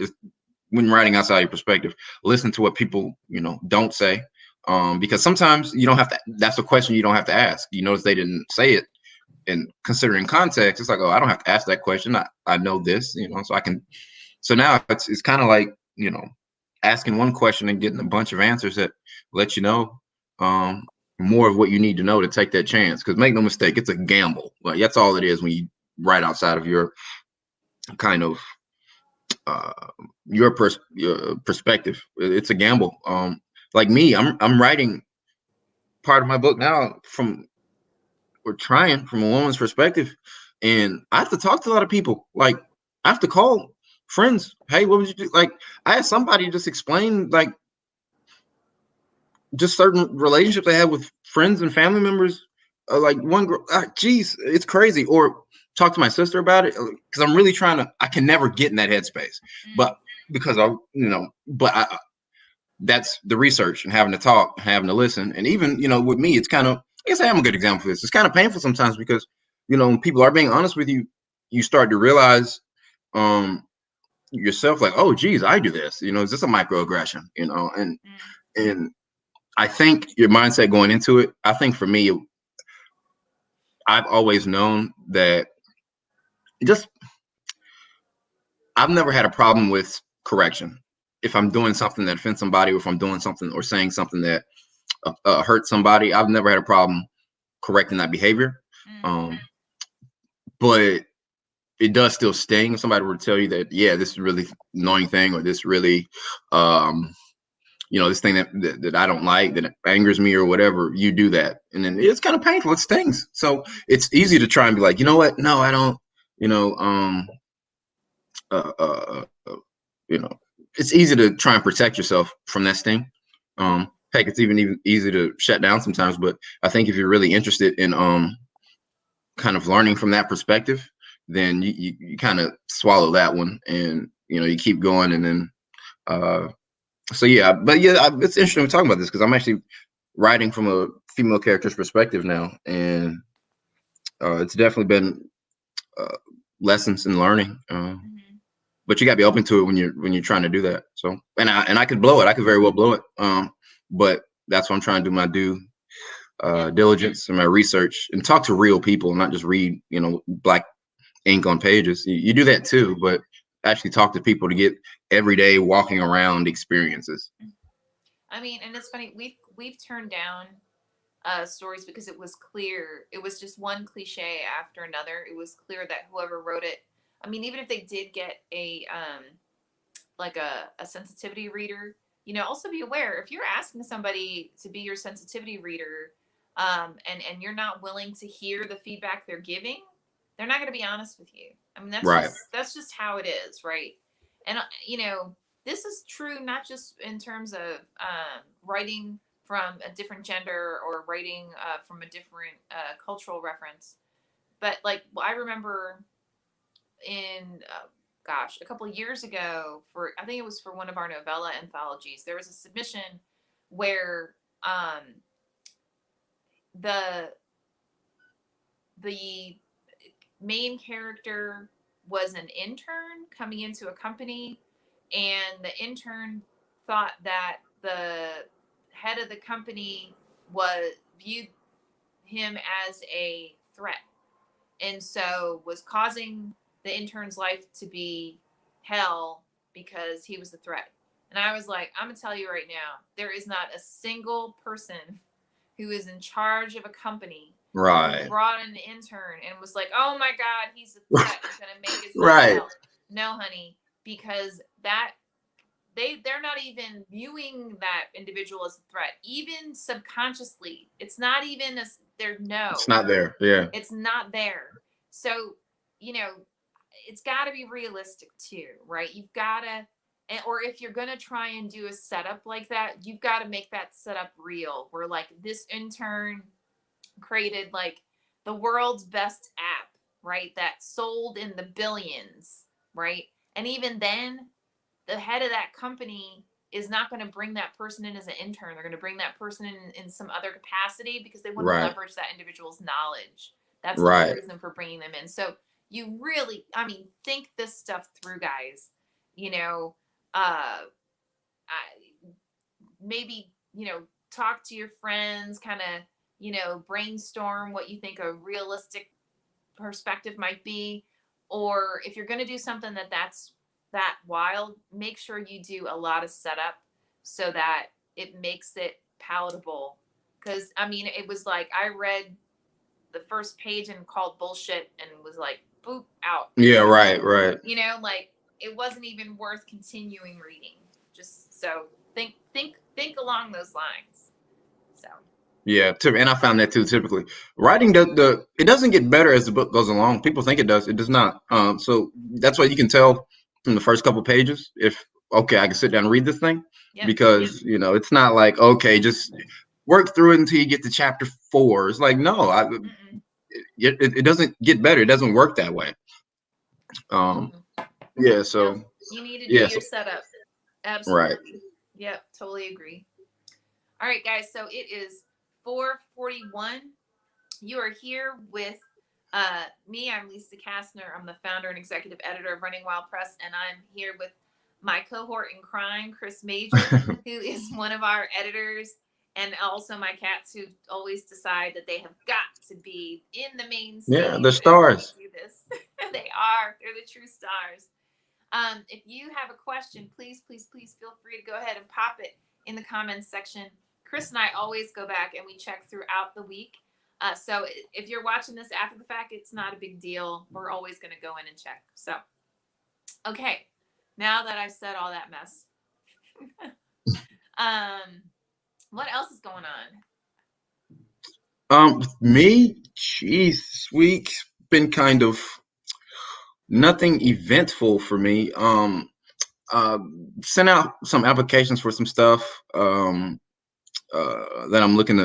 when writing outside your perspective, listen to what people, don't say. Because sometimes you don't have to, that's a question you don't have to ask. You notice they didn't say it, and considering context, it's like, oh, I don't have to ask that question. I know this, so I can. So now it's kind of like asking one question and getting a bunch of answers that let you know um, more of what you need to know to take that chance. Because make no mistake, it's a gamble. Like that's all it is when you write outside of your kind of uh, your perspective. It's a gamble. Like me, I'm writing part of my book now from or trying from a woman's perspective, and I have to talk to a lot of people. Like I have to call friends. Hey, what would you do? Like I had somebody just explain like just certain relationships I had with friends and family members. Like one girl, geez, it's crazy. Or talk to my sister about it because I'm really trying to. I can never get in that headspace, Mm, but because that's the research and having to talk, having to listen, and even with me, it's kind of. I guess I am a good example of this. It's kind of painful sometimes because when people are being honest with you, you start to realize um yourself like, oh geez, I do this, is this a microaggression, Mm, and I think your mindset going into it, I think for me, I've always known that just I've never had a problem with correction. If I'm doing something that offends somebody, or if I'm doing something or saying something that hurts somebody, I've never had a problem correcting that behavior. mm, Um, but it does still sting if somebody were to tell you that, yeah, this is really annoying thing, or this really, um, this thing that I don't like, that angers me or whatever. You do that, and then it's kind of painful. It stings. So it's easy to try and be like, you know what? No, I don't. You know, um, uh, uh, uh, you know, it's easy to try and protect yourself from that sting. Heck, it's even easy to shut down sometimes. But I think if you're really interested in kind of learning from that perspective, then you kind of swallow that one, and you keep going, and then uh, so yeah. But yeah, it's interesting we're talking about this because I'm actually writing from a female character's perspective now, and it's definitely been uh, lessons in learning. mm-hmm. But you got to be open to it when you're trying to do that. So, and I could blow it. I could very well blow it. But that's what I'm trying to do. My due Yeah. diligence and my research, and talk to real people, not just read black ink on pages. You do that too, but actually talk to people to get everyday walking around experiences. I mean, and it's funny, we've turned down stories because it was clear, it was just one cliche after another. It was clear that whoever wrote it, I mean, even if they did get a like a sensitivity reader, also be aware, if you're asking somebody to be your sensitivity reader, and you're not willing to hear the feedback they're giving, they're not going to be honest with you. I mean, Right. that's just how it is, right? And this is true not just in terms of writing from a different gender, or writing from a different cultural reference, but like, I remember in gosh, a couple of years ago, for I think it was for one of our novella anthologies, there was a submission where the the main character was an intern coming into a company, and the intern thought that the head of the company was viewed him as a threat, and so was causing the intern's life to be hell because he was the threat. And I was like, I'm gonna tell you right now, there is not a single person who is in charge of a company who Right. brought an intern and was like, oh my god, he's a threat, he's gonna make his life Right. hell. No, honey, because that they're not even viewing that individual as a threat, even subconsciously. It's not even as they're It's no, not there. Yeah. it's not there. So, you know, it's got to be realistic too, right? You've got to, or if you're going to try and do a setup like that, you've got to make that setup real, where like this intern created like the world's best app, right? That sold in the billions, right? And even then, the head of that company is not going to bring that person in as an intern. They're going to bring that person in some other capacity because they want to Right. leverage that individual's knowledge. That's the whole Right. reason for bringing them in. So you really, I mean, think this stuff through, guys. You know, I, maybe, talk to your friends, kind of, brainstorm what you think a realistic perspective might be. Or if you're going to do something that's that wild, make sure you do a lot of setup so that it makes it palatable. Because I mean, it was like I read the first page and called bullshit and was like, boop, out. Yeah. It's Right. Right. like it wasn't even worth continuing reading. Just so think along those lines. So Yeah, and I found that too. Typically, writing the it doesn't get better as the book goes along. People think it does. It does not. So that's why you can tell from the first couple pages if okay, I can sit down and read this thing yep. because it's not like okay, just work through it until you get to chapter 4. It's like no, Mm-mm. it doesn't get better. It doesn't work that way. Um, Mm-mm. yeah. No, So you need to do yeah. your So setup. right. Absolutely. Yep, totally agree. All right, guys. So it is 4:41. You are here with I'm Lisa Kastner. I'm the founder and executive editor of Running Wild Press, and I'm here with my cohort in crime, Chris Major, who is one of our editors, and also my cats who always decide that they have got to be in the main Yeah, stage the whenever we stars. do this. They are. They're the true stars. If you have a question, please feel free to go ahead and pop it in the comments section. Chris and I always go back and we check throughout the week. So if you're watching this after the fact, it's not a big deal. We're always going to go in and check. So, okay, now that I've said all that mess, um, what else is going on? Me, jeez, this week's been kind of nothing eventful for me. Uh, Sent out some applications for some stuff that I'm looking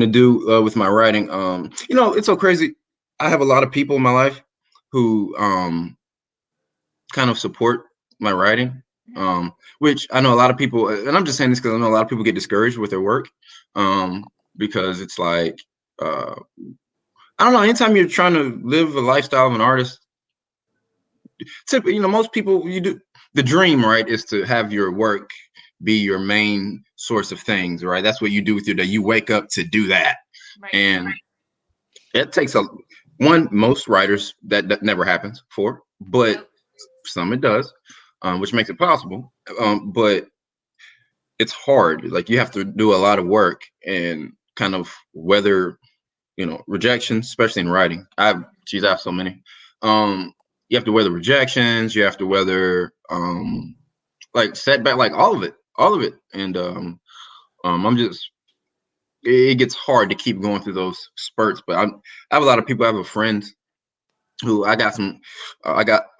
to do with my writing. It's so crazy. I have a lot of people in my life who kind of support my writing, Mm-hmm. which I know a lot of people, and I'm just saying this because I know a lot of people get discouraged with their work because it's like, uh, I don't know, anytime you're trying to live a lifestyle of an artist, typically, most people, you do the dream, right, is to have your work be your main source of things, right? That's what you do with your day. You wake up to do that. Right. And it takes most writers that never happens for, but Nope. some it does, which makes it possible. But it's hard. Like you have to do a lot of work and kind of weather, rejections, especially in writing. I have so many. Um, you have to weather rejections. You have to weather like setback, like all of it. And I'm just it gets hard to keep going through those spurts. But I have a lot of people. I have a friend who I got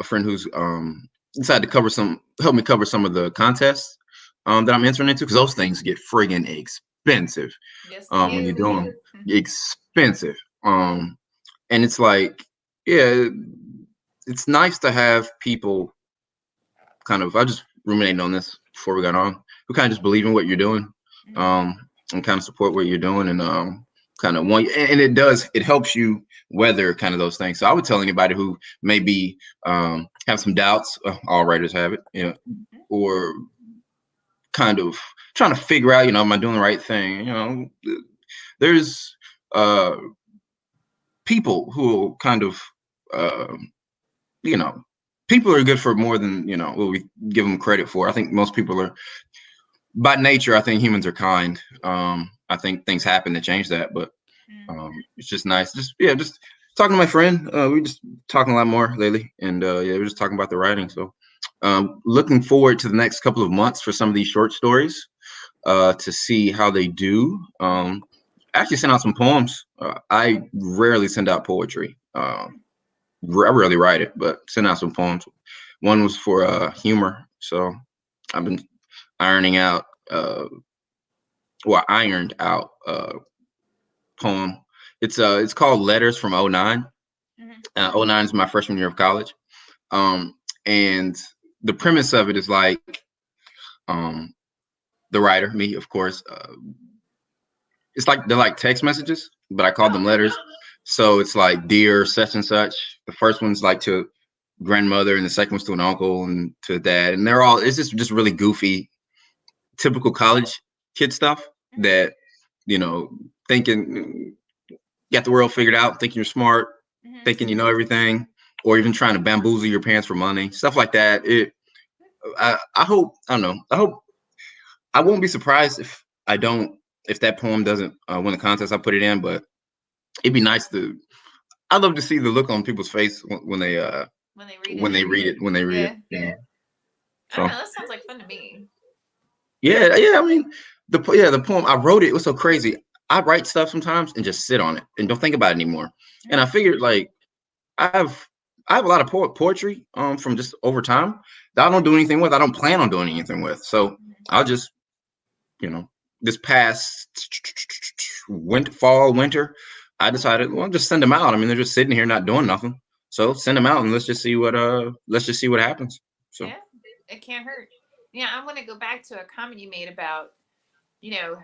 a friend who's decided to help me cover some of the contests that I'm entering into because those things get friggin' expensive Yes, they when you're do. doing them. Expensive. And it's like, yeah, it's nice to have people kind of. I just ruminating on this before we got on. Who kind of just believe in what you're doing, Mm-hmm. um, and kind of support what you're doing, and kind of want. And it helps you weather kind of those things. So I would tell anybody who maybe have some doubts. All writers have it, or kind of trying to figure out, am I doing the right thing? There's uh, people who kind of uh, you know people are good for more than what we give them credit for. I think most people are by nature. I think humans are kind. I think things happen to change that, but it's just nice. Just talking to my friend. We just talking a lot more lately, and we're just talking about the writing. So looking forward to the next couple of months for some of these short stories to see how they do. I actually sent out some poems. I rarely send out poetry. I rarely write it, but sent out some poems. One was for humor, so I've been ironing out. Ironed out poem. It's called Letters from '09. Mm-hmm. '09 is my freshman year of college. And the premise of it is like um, the writer, me, of course. It's like they're like text messages, but I call Oh, them okay. letters. So it's like dear such and such. The first one's like to grandmother, and the second one's to an uncle and to dad, and they're all. It's just really goofy, typical college kid stuff Mm-hmm. that you know thinking got the world figured out, thinking you're smart, Mm-hmm. thinking you know everything, or even trying to bamboozle your parents for money, stuff like that. I hope, I don't know. I hope I won't be surprised if that poem doesn't win the contest I put it in, but it'd be nice to. I'd love to see the look on people's face when they When they read it. when they read it. Yeah. Yeah. I don't So know. That sounds like fun to me. yeah. I mean, the poem I wrote it was so crazy. I write stuff sometimes and just sit on it and don't think about it anymore. And I Mm-hmm. figured like I have I have a lot of poetry from just over time that I don't do anything with. I don't plan on doing anything with. So I'll just this past winter, I decided, well, just send them out. I mean, they're just sitting here not doing nothing. So send them out and let's just see what happens. So Yeah, it can't hurt. Yeah, I want to go back to a comment you made about,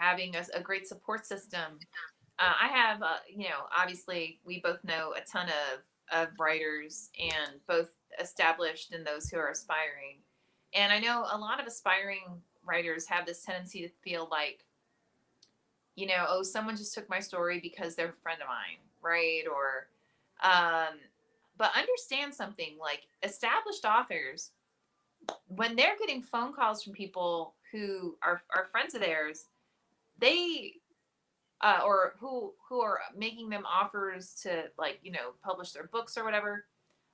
having a great support system. I have, obviously we both know a ton of writers, and both established and those who are aspiring. And I know a lot of aspiring writers have this tendency to feel like, oh, someone just took my story because they're a friend of mine, right? Um, but understand something, like established authors, when they're getting phone calls from people who are friends of theirs, they or who are making them offers to, like, publish their books or whatever.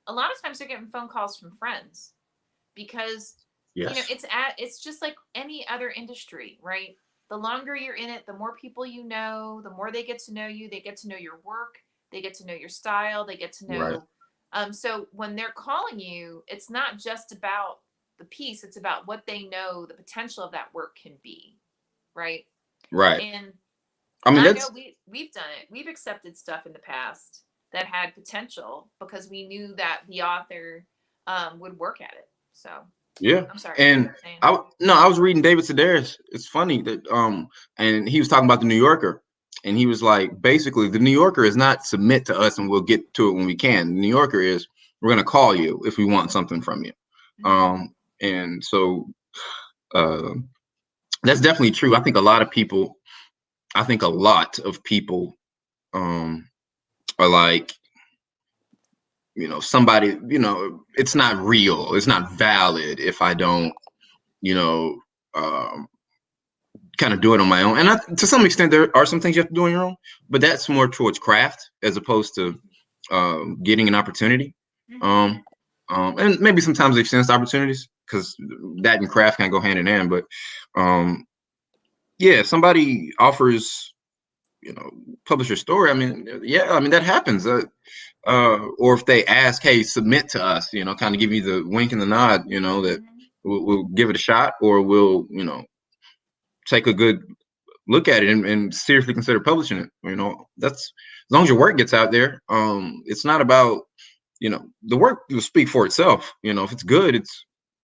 A lot of times they're getting phone calls from friends, because Yes. it's just like any other industry, right? The longer you're in it, the more people you know, the more they get to know you, they get to know your work, they get to know your style, they get to Right. know. So when they're calling you, it's not just about the piece, it's about what they know the potential of that work can be, right? Right. And I mean, I know that's we've done it. We've accepted stuff in the past that had potential because we knew that the author would work at it. So yeah. I'm sorry, what were And you saying? no, I was reading David Sedaris. It's funny that and he was talking about the New Yorker, and he was like, basically, the New Yorker is not submit to us and we'll get to it when we can. The New Yorker is, we're gonna call you if we want something from you. Mm-hmm. And so uh, that's definitely true. I think a lot of people um, are like, somebody, it's not real, it's not valid if I don't, you know, um, kind of do it on my own. And to some extent, there are some things you have to do on your own, but that's more towards craft as opposed to getting an opportunity. Mm-hmm. Um, and maybe sometimes they extend opportunities because that and craft can go hand in hand. But um, yeah, if somebody offers, you know, publish your story, I mean, yeah, I mean, that happens. Or if they ask, hey, submit to us, kind of give you the wink and the nod, that Mm-hmm. we'll give it a shot, or we'll, take a good look at it and seriously consider publishing it. That's as long as your work gets out there. It's not about, the work will speak for itself. If it's good,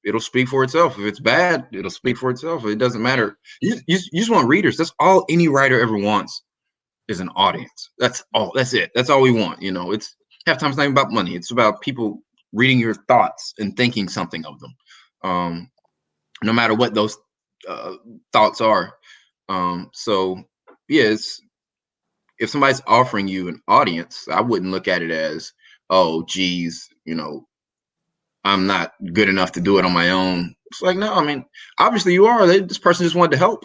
it'll speak for itself. If it's bad, it'll speak for itself. It doesn't Yeah. matter. You just want readers. That's all any writer ever wants, is an audience. That's all. That's it. That's all we want. It's half time it's not even about money. It's about people reading your thoughts and thinking something of them. No matter what those uh, thoughts are. So yeah, if somebody's offering you an audience, I wouldn't look at it as, oh, geez, I'm not good enough to do it on my own. It's like, no, I mean, obviously you are. This person just wanted to help.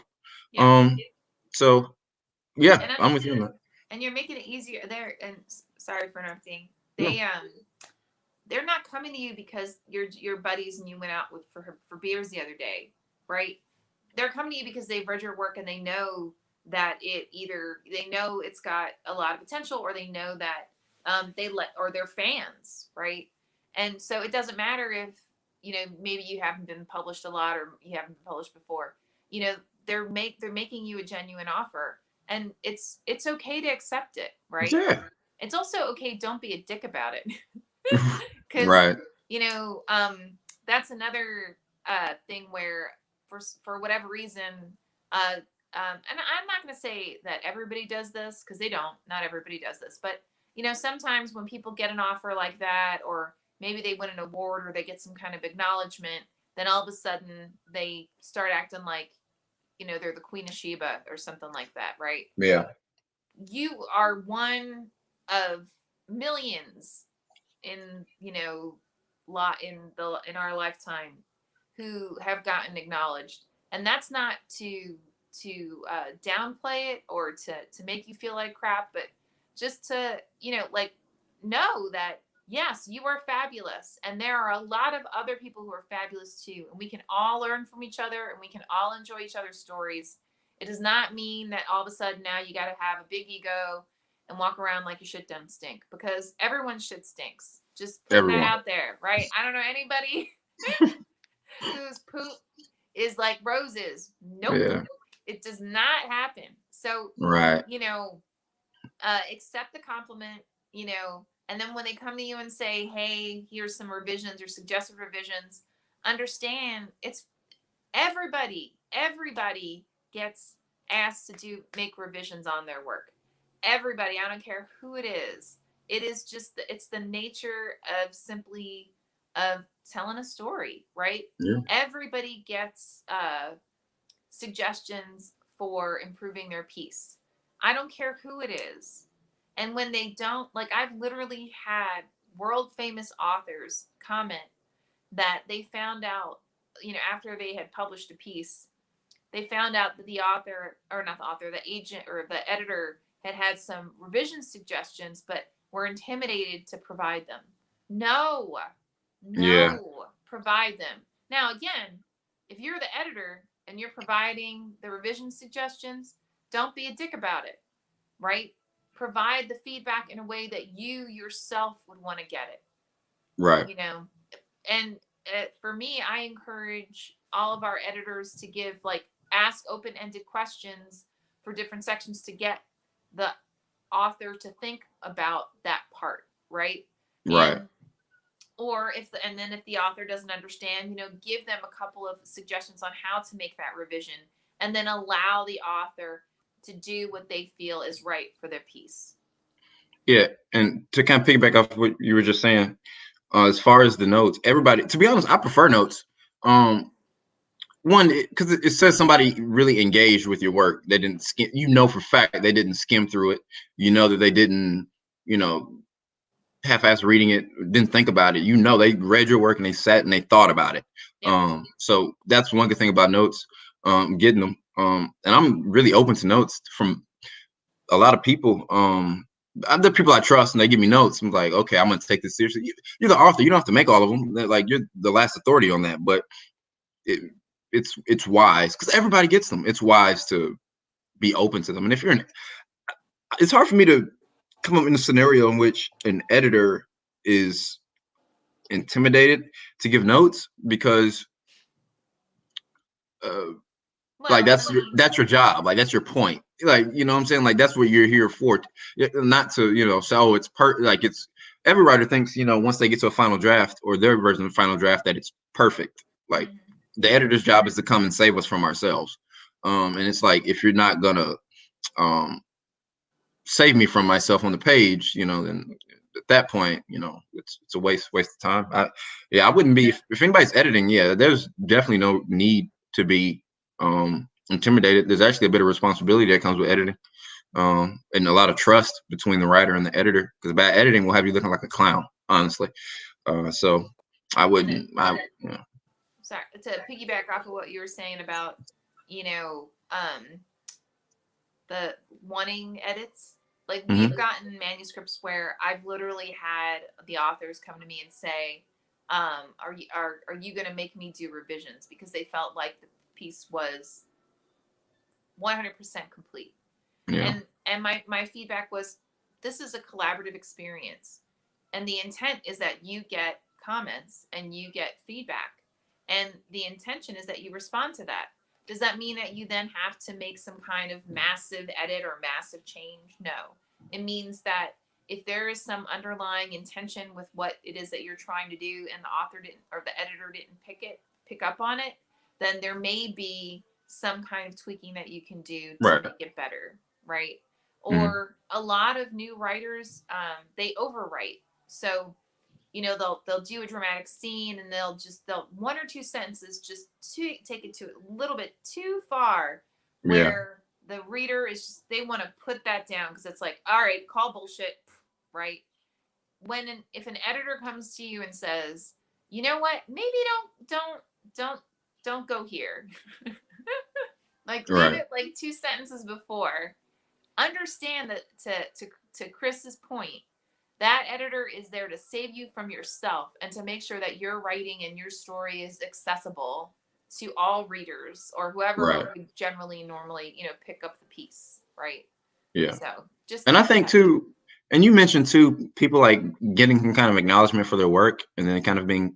Yep. Um, so yeah, And I'm with you on that. and you're making it easier there. And sorry for interrupting. No, They're not coming to you because you're buddies and you went out with for beers the other day, right? They're coming to you because they've read your work and they know that they know it's got a lot of potential, or they know that or they're fans, right? And so it doesn't matter if maybe you haven't been published a lot or you haven't been published before. You know they're making you a genuine offer, and it's okay to accept it, right? yeah, It's also okay, don't be a dick about it. Because right, you know that's another thing where for whatever reason, uh, and I'm not going to say that everybody does this, because they don't. Not everybody does this, but sometimes when people get an offer like that, or maybe they win an award or they get some kind of acknowledgement, then all of a sudden they start acting like they're the Queen of Sheba or something like that, right? yeah, You are one of millions in lot in our lifetime who have gotten acknowledged, and that's not to downplay it or to make you feel like crap, but just to like know that yes, you are fabulous, and there are a lot of other people who are fabulous too, and we can all learn from each other and we can all enjoy each other's stories. It does not mean that all of a sudden now you got to have a big ego and walk around like your shit doesn't stink, because everyone's shit stinks. Just putting that everyone. out there, right? I don't know anybody whose poop is like roses. Nope. Yeah, It does not happen. So, right. you know, accept the compliment, and then when they come to you and say, hey, here's some revisions or suggested revisions, understand it's everybody gets asked to make revisions on their work. everybody, I don't care who it is. It is just it's the nature of simply of telling a story, right? Yeah. Everybody gets suggestions for improving their piece. I don't care who it is. And when they don't, like I've literally had world famous authors comment that they found out, after they had published a piece, they found out that the author, or not the author, the agent or the editor had some revision suggestions, but were intimidated to provide them. No, Yeah. no, provide them. Now, again, if you're the editor and you're providing the revision suggestions, don't be a dick about it, right? Provide the feedback in a way that you yourself would want to get it, Right. you know? And for me, I encourage all of our editors to give, like, ask open-ended questions for different sections to get the author to think about that part, right? Right. And or and then if the author doesn't understand, give them a couple of suggestions on how to make that revision, and then allow the author to do what they feel is right for their piece. Yeah. And to kind of piggyback off what you were just saying, as far as the notes, everybody, to be honest, I prefer notes. One, because it says somebody really engaged with your work. They didn't skim, for fact they didn't skim through it. You know that they didn't, you know, half-ass reading it, didn't think about it. They read your work and they sat and they thought about it. Yep. So that's one good thing about notes, getting them. And I'm really open to notes from a lot of people. The people I trust and they give me notes. I'm like, okay, I'm gonna take this seriously. You're the author. You don't have to make all of them. Like, you're the last authority on that. But it, it's wise because everybody gets them. It's wise to be open to them. And if it's hard for me to come up in a scenario in which an editor is intimidated to give notes because uh, like Well, I mean, that's your job, like that's your point, like, what I'm saying, like that's what you're here for, not to say, oh, it's like it's every writer thinks, once they get to a final draft or their version of the final draft, that it's perfect. Like, mm-hmm. the editor's job is to come and save us from ourselves, and it's like, if you're not gonna save me from myself on the page, then at that point, it's a waste of time. I wouldn't be, if anybody's editing, yeah, there's definitely no need to be intimidated. There's actually a bit of responsibility that comes with editing, and a lot of trust between the writer and the editor, because bad editing will have you looking like a clown, honestly. So I And wouldn't, sorry, to piggyback off of what you were saying about, you know, um, the wanting edits. Like, we've mhm, gotten manuscripts where I've literally had the authors come to me and say, are you going to make me do revisions because they felt like the piece was 100% complete. yeah, And my feedback was, this is a collaborative experience, and the intent is that you get comments and you get feedback, and the intention is that you respond to that. Does that mean that you then have to make some kind of massive edit or massive change? No. It means that if there is some underlying intention with what it is that you're trying to do, and the author didn't, or the editor didn't pick up on it, then there may be some kind of tweaking that you can do to right, make it better, right? mhm, Or a lot of new writers, they overwrite. So, they'll do a dramatic scene, and they'll one or two sentences just to take it to a little bit too far, yeah, where the reader is just, they want to put that down because it's like, all right, call bullshit, right? If an editor comes to you and says, you know what, maybe don't don't go here, like, leave right, it like two sentences before. Understand that, to Chris's point, that editor is there to save you from yourself and to make sure that your writing and your story is accessible to all readers, or right, whoever would generally normally, pick up the piece, right? yeah. So just And I keep think that. too, and you mentioned too, people like getting some kind of acknowledgement for their work and then kind of being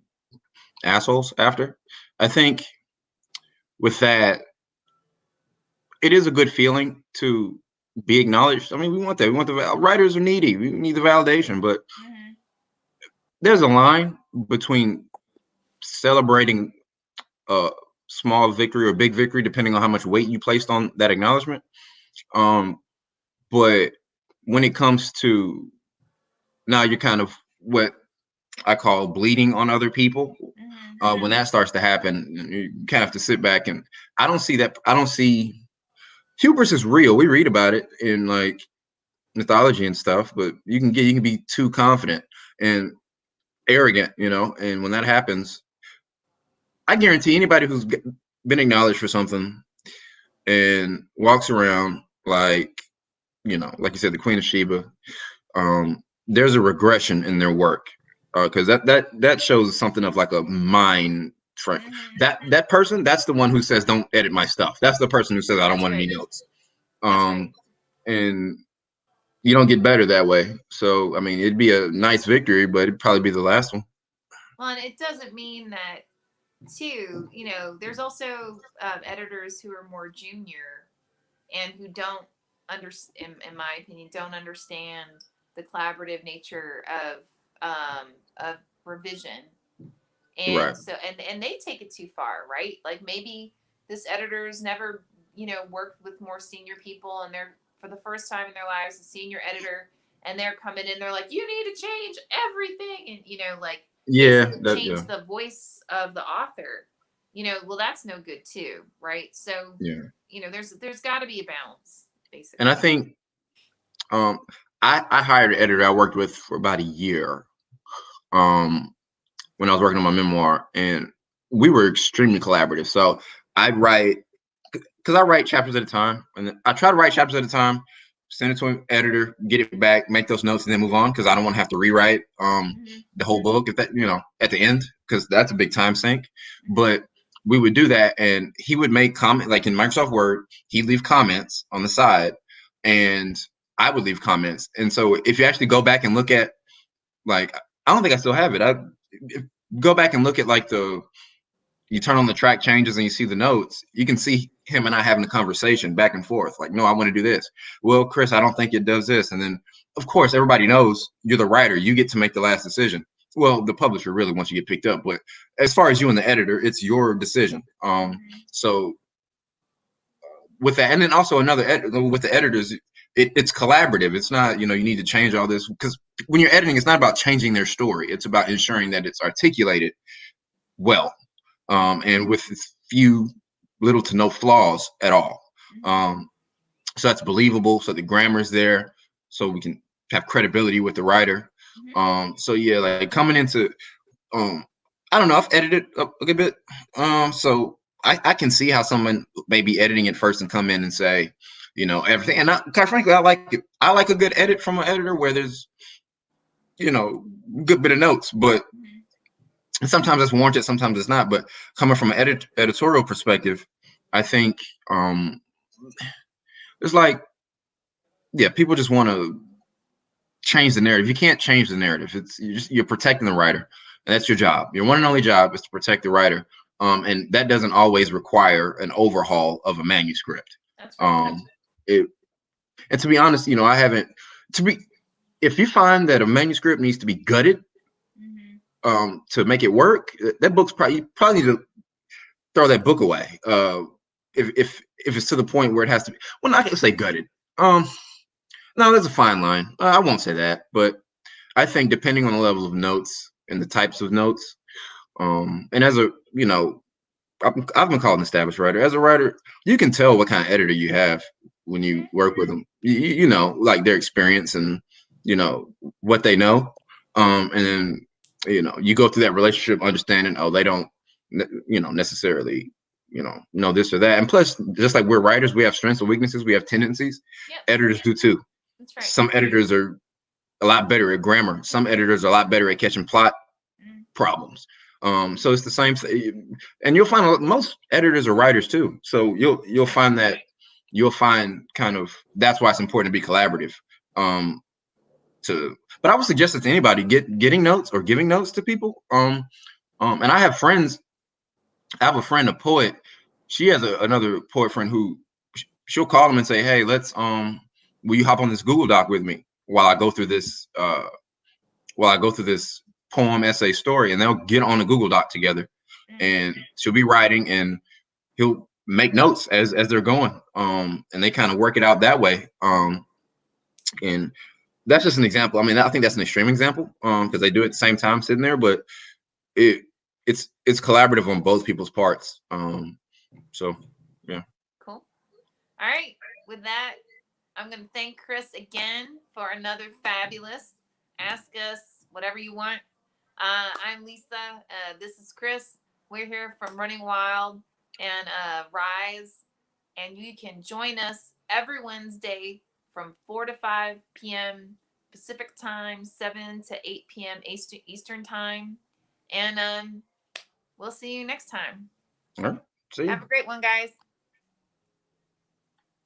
assholes after. I think with that, it is a good feeling to be acknowledged. I mean, we want that. We want writers are needy. We need the validation, but Mm-hmm. there's a line between celebrating a small victory or big victory, depending on how much weight you placed on that acknowledgement. Um, but when it comes to now, you're kind of what I call bleeding on other people. Mm-hmm. When that starts to happen, you kind of have to sit back, and I don't see that. I don't see hubris is real. We read about it in like mythology and stuff, but you can be too confident and arrogant, and when that happens, I guarantee anybody who's been acknowledged for something and walks around like, like you said, the Queen of Sheba, there's a regression in their work, because that shows something of like a mind trick. Mm-hmm. That person, that's the one who says don't edit my stuff. That's the person who says I don't That's want any right. notes. That's right. And you don't get better that way. So I mean, it'd be a nice victory, but it'd probably be the last one. Well, and it doesn't mean that too. There's also editors who are more junior and who don't understand, in my opinion, don't understand the collaborative nature of revision, Right. and so and they take it too far, right? Like maybe this editor's never worked with more senior people, and they're for the first time in their lives a senior editor, and they're coming in, they're like, you need to change everything, and like Yeah. basically That. change Yeah. the voice of the author. Well, that's no good too, right? So Yeah. there's got to be a balance, And I basically. think um, I hired an editor I worked with for about a year. Um, when I was working on my memoir, and we were extremely collaborative. So I'd write because I write chapters at a time, and I try to write chapters at a time, send it to an editor, get it back, make those notes, and then move on because I don't want to have to rewrite Mm-hmm. the whole book if that at the end, because that's a big time sink. Mm-hmm. But we would do that, and he would make comment like in Microsoft Word, he'd leave comments on the side, and I would leave comments. And so if you actually go back and look at like, I don't think I still have it. I go back and look at like you turn on the track changes and you see the notes, you can see him and I having a conversation back and forth. Like, no, I want to do this. Well, Chris, I don't think it does this. And then, of course, everybody knows you're the writer. You get to make the last decision. Well, the publisher really wants you to get picked up. But as far as you and the editor, it's your decision. Mm-hmm. So with that, and then also with the editors, it's collaborative. It's not, you need to change all this because when you're editing, it's not about changing their story. It's about ensuring that it's articulated well, and with few little to no flaws at all. Mm-hmm. Um, so that's believable. So the grammar is there, so we can have credibility with the writer. Mm-hmm. So yeah, like coming into, um, I don't know, I've edited a good bit. So I can see how someone may be editing it first and come in and say, everything. And quite frankly, I like it. I like a good edit from an editor where there's, good bit of notes, but Mm-hmm. sometimes that's warranted, sometimes it's not. But coming from an editorial perspective, I think it's like, yeah, people just want to change the narrative. You can't change the narrative. You're protecting the writer, and that's your job. Your one and only job is to protect the writer, and that doesn't always require an overhaul of a manuscript. That's right. Um, it, and to be honest, I haven't. To be, if you find that a manuscript needs to be gutted Mm-hmm. to make it work, that book's probably you probably need to throw that book away. If it's to the point where it has to be, well, not gonna say gutted. Um, no, there's a fine line. I won't say that, but I think depending on the level of notes and the types of notes, and as a I've been called an established writer. As a writer, you can tell what kind of editor you have when you Mm-hmm. work with them. You know, like their experience and what they know, and then you go through that relationship understanding. Oh, they don't, necessarily know this or that. And plus, just like we're writers, we have strengths and weaknesses. We have tendencies. Yep. Editors do too. That's right. Some editors are a lot better at grammar. Some editors are a lot better at catching plot Mm-hmm. problems. So it's the same thing, and you'll find most editors are writers too. So you'll That's right. find that you'll find kind of that's why it's important to be collaborative. Um, but I would suggest it to anybody getting notes or giving notes to people. And I have friends. I have a friend, a poet. She has another poet friend who she'll call them and say, "Hey, will you hop on this Google Doc with me while I go through this poem, essay, story?" And they'll get on a Google Doc together, Mm-hmm. and she'll be writing, and he'll make notes as they're going, and they kind of work it out that way. And that's just an example. I mean, I think that's an extreme example, because they do it at the same time sitting there, but it it's collaborative on both people's parts. So yeah. Cool. All right. With that, I'm going to thank Chris again for another fabulous Ask Us Whatever You Want. I'm Lisa. This is Chris. We're here from Running Wild and Rise. And you can join us every Wednesday from 4 to 5 p.m. Pacific time, 7 to 8 p.m. Eastern time. And we'll see you next time. All right. See Have you. a great one, guys.